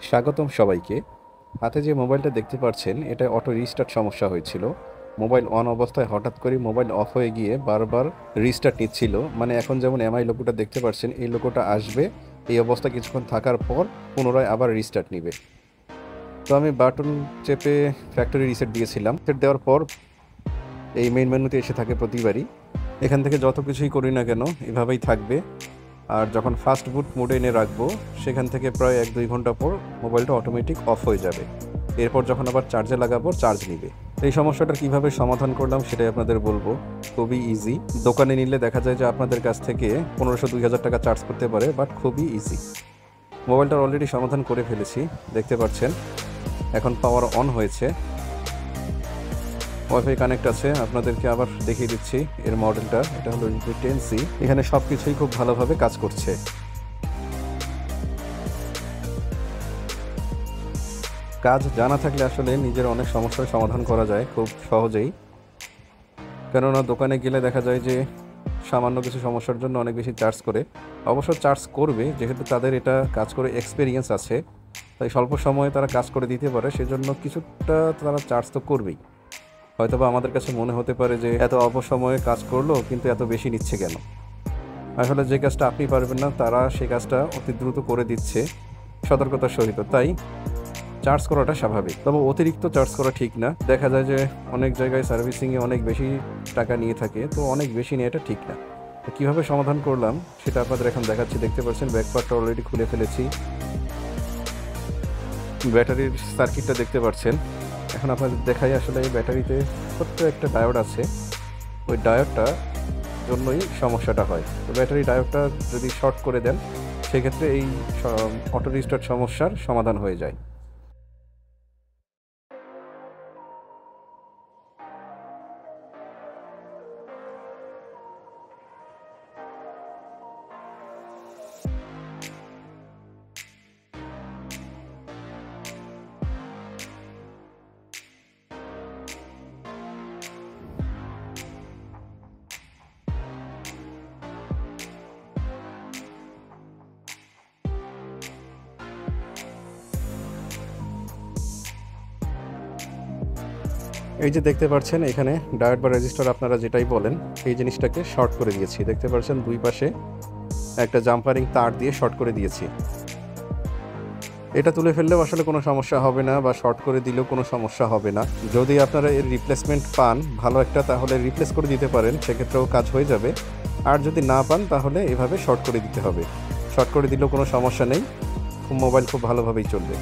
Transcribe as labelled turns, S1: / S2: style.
S1: স্বাগতম সবাইকে। হাতে যে মোবাইলটা দেখতে পাচ্ছেন এটা অটো রিস্টার্ট সমস্যা হয়েছিল। মোবাইল অন অবস্থায় হঠাৎ করে মোবাইল অফ হয়ে গিয়ে বারবার রিস্টার্ট নিচ্ছিল। মানে এখন যেমন এমআই লোগোটা দেখতে পাচ্ছেন এই লোগোটা আসবে, এই অবস্থা কিছুক্ষণ থাকার পর পুনরায় আবার রিস্টার্ট নিবে। তো আমি বাটন চেপে ফ্যাক্টরি রিসেট দিয়েছিলাম। সেট দেওয়ার পর এই মেইন মেনুতে এসে থাকে প্রতিবারই। এখান থেকে যত কিছুই করি না কেন এভাবেই থাকবে। আর যখন ফাস্ট বুট মোডে এনে রাখবো সেখান থেকে প্রায় 1-2 ঘন্টা পর মোবাইলটা অটোমেটিক অফ হয়ে যাবে। এরপর যখন আবার চার্জে লাগাবো চার্জ নিবে। এই সমস্যাটা কিভাবে সমাধান করলাম সেটাই আপনাদের বলবো। খুবই ইজি। দোকানে নিলে দেখা যায় যে আপনাদের কাছ থেকে 1500-2000 টাকা চার্জ করতে পারে, বাট খুবই ইজি। মোবাইলটার অলরেডি সমাধান করে ফেলেছি, দেখতে পাচ্ছেন এখন পাওয়ার অন হয়েছে, ওয়াইফাই কানেক্ট আছে। আপনাদেরকে আবার দেখিয়ে দিচ্ছি এর মডেলটা, এটা হলো Redmi 10C। এখানে সব কিছুই খুব ভালোভাবে কাজ করছে। কাজ জানা থাকলে আসলে নিজের অনেক সমস্যার সমাধান করা যায় খুব সহজেই। কেননা দোকানে গেলে দেখা যায় যে সামান্য কিছু সমস্যার জন্য অনেক বেশি চার্জ করে। অবশ্য চার্জ করবে, যেহেতু তাদের এটা কাজ করে এক্সপিরিয়েন্স আছে, তাই স্বল্প সময়ে তারা কাজ করে দিতে পারে, সেজন্য কিছুটা তারা চার্জ তো করবেই। হয়তোবা আমাদের কাছে মনে হতে পারে যে এত অল্প সময়ে কাজ করলো কিন্তু এত বেশি নিচ্ছে কেন। আসলে যে কাজটা আপনি পারবেন না তারা সেই কাজটা অতি দ্রুত করে দিচ্ছে সতর্কতার সহিত। তাই চার্জ করাটা স্বাভাবিক, তবে অতিরিক্ত চার্জ করা ঠিক না। দেখা যায় যে অনেক জায়গায় সার্ভিসিংয়ে অনেক বেশি টাকা নিয়ে থাকে, তো অনেক বেশি নিয়ে এটা ঠিক না। তো কীভাবে সমাধান করলাম সেটা আপনাদের এখন দেখাচ্ছি। দেখতে পাচ্ছেন ব্যাকপার্টটা অলরেডি খুলে ফেলেছি, ব্যাটারির সার্কিটটা দেখতে পাচ্ছেন। এখন আপনাদের দেখাই আসলে এই ব্যাটারিতে ছোট্ট একটা ডায়োড আছে, ওই ডায়োডটা জন্যই সমস্যাটা হয়। তো ব্যাটারি ডায়োডটা যদি শর্ট করে দেন সেক্ষেত্রে এই অটো রিস্টার্ট সমস্যার সমাধান হয়ে যায়। এই যে দেখতে পাচ্ছেন এখানে ডায়োড বা রেজিস্টার আপনারা যেটাই বলেন, এই জিনিসটাকে শর্ট করে দিয়েছি। দেখতে পাচ্ছেন দুই পাশে একটা জাম্পারিং তার দিয়ে শর্ট করে দিয়েছি। এটা তুলে ফেললেও আসলে কোনো সমস্যা হবে না, বা শর্ট করে দিলেও কোনো সমস্যা হবে না। যদি আপনারা এর রিপ্লেসমেন্ট পান ভালো একটা, তাহলে রিপ্লেস করে দিতে পারেন, সেক্ষেত্রেও কাজ হয়ে যাবে। আর যদি না পান তাহলে এভাবে শর্ট করে দিতে হবে। শর্ট করে দিলেও কোনো সমস্যা নেই, মোবাইল খুব ভালোভাবেই চলবে।